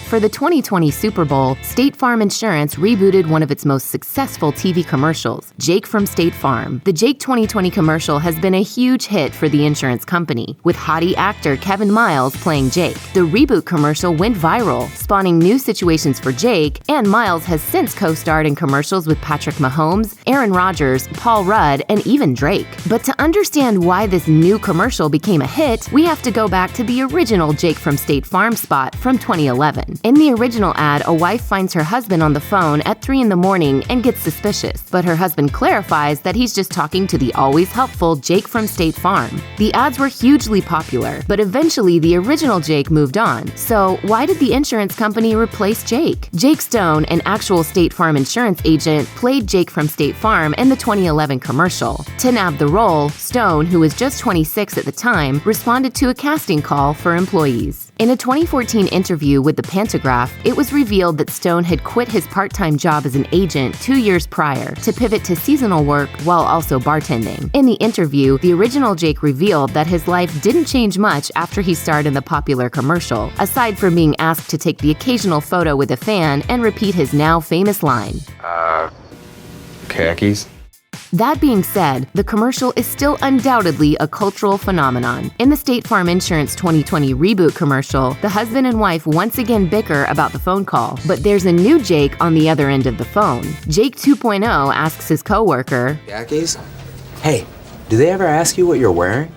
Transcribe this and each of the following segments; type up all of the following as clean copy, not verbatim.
For the 2020 Super Bowl, State Farm Insurance rebooted one of its most successful TV commercials, Jake from State Farm. The Jake 2020 commercial has been a huge hit for the insurance company, with hottie actor Kevin Miles playing Jake. The reboot commercial went viral, spawning new situations for Jake, and Miles has since co-starred in commercials with Patrick Mahomes, Aaron Rodgers, Paul Rudd, and even Drake. But to understand why this new commercial became a hit, we have to go back to the original Jake from State Farm spot from 2011. In the original ad, a wife finds her husband on the phone at 3 in the morning and gets suspicious, but her husband clarifies that he's just talking to the always helpful Jake from State Farm. The ads were hugely popular, but eventually the original Jake moved on. So why did the insurance company replace Jake? Jake Stone, an actual State Farm insurance agent, played Jake from State Farm in the 2011 commercial. To nab the role, Stone, who was just 26 at the time, responded to a casting call for employees. In a 2014 interview with the Pantagraph, it was revealed that Stone had quit his part-time job as an agent 2 years prior to pivot to seasonal work while also bartending. In the interview, the original Jake revealed that his life didn't change much after he starred in the popular commercial, aside from being asked to take the occasional photo with a fan and repeat his now famous line, Khakis? That being said, the commercial is still undoubtedly a cultural phenomenon. In the State Farm Insurance 2020 reboot commercial, the husband and wife once again bicker about the phone call, but there's a new Jake on the other end of the phone. Jake 2.0 asks his coworker, Khakis? Hey, do they ever ask you what you're wearing?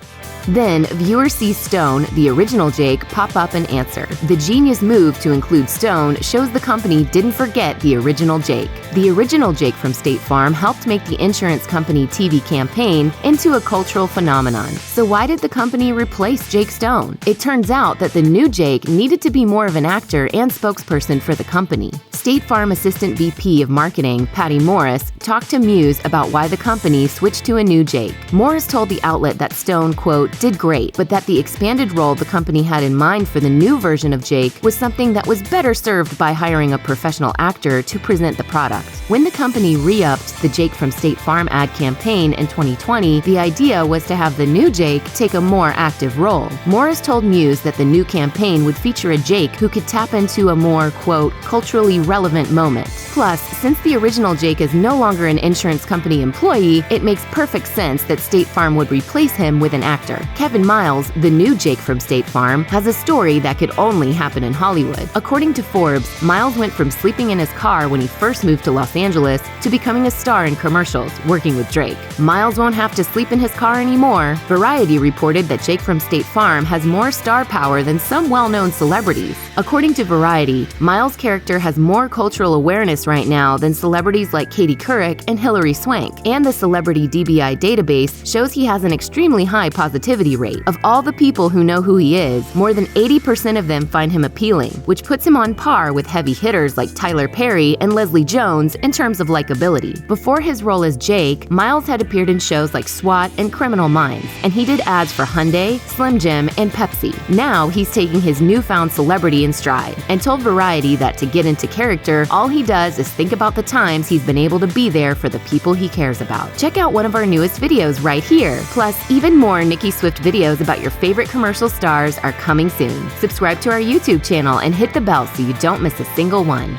Then, viewers see Stone, the original Jake, pop up and answer. The genius move to include Stone shows the company didn't forget the original Jake. The original Jake from State Farm helped make the insurance company TV campaign into a cultural phenomenon. So why did the company replace Jake Stone? It turns out that the new Jake needed to be more of an actor and spokesperson for the company. State Farm Assistant VP of Marketing, Patty Morris, talked to Muse about why the company switched to a new Jake. Morris told the outlet that Stone, quote, did great, but that the expanded role the company had in mind for the new version of Jake was something that was better served by hiring a professional actor to present the product. When the company re-upped the Jake from State Farm ad campaign in 2020, the idea was to have the new Jake take a more active role. Morris told Muse that the new campaign would feature a Jake who could tap into a more, quote, culturally relevant moment. Plus, since the original Jake is no longer an insurance company employee, it makes perfect sense that State Farm would replace him with an actor. Kevin Miles, the new Jake from State Farm, has a story that could only happen in Hollywood. According to Forbes, Miles went from sleeping in his car when he first moved to Los Angeles to becoming a star in commercials, working with Drake. Miles won't have to sleep in his car anymore. Variety reported that Jake from State Farm has more star power than some well-known celebrities. According to Variety, Miles' character has more cultural awareness right now than celebrities like Katie Couric and Hilary Swank, and the Celebrity DBI database shows he has an extremely high positivity rate. Of all the people who know who he is, more than 80% of them find him appealing, which puts him on par with heavy hitters like Tyler Perry and Leslie Jones in terms of likability. Before his role as Jake, Miles had appeared in shows like SWAT and Criminal Minds, and he did ads for Hyundai, Slim Jim, and Pepsi. Now he's taking his newfound celebrity in stride, and told Variety that to get into character, all he does is think about the times he's been able to be there for the people he cares about. Check out one of our newest videos right here. Plus, even more Nicki Swift videos about your favorite commercial stars are coming soon. Subscribe to our YouTube channel and hit the bell so you don't miss a single one.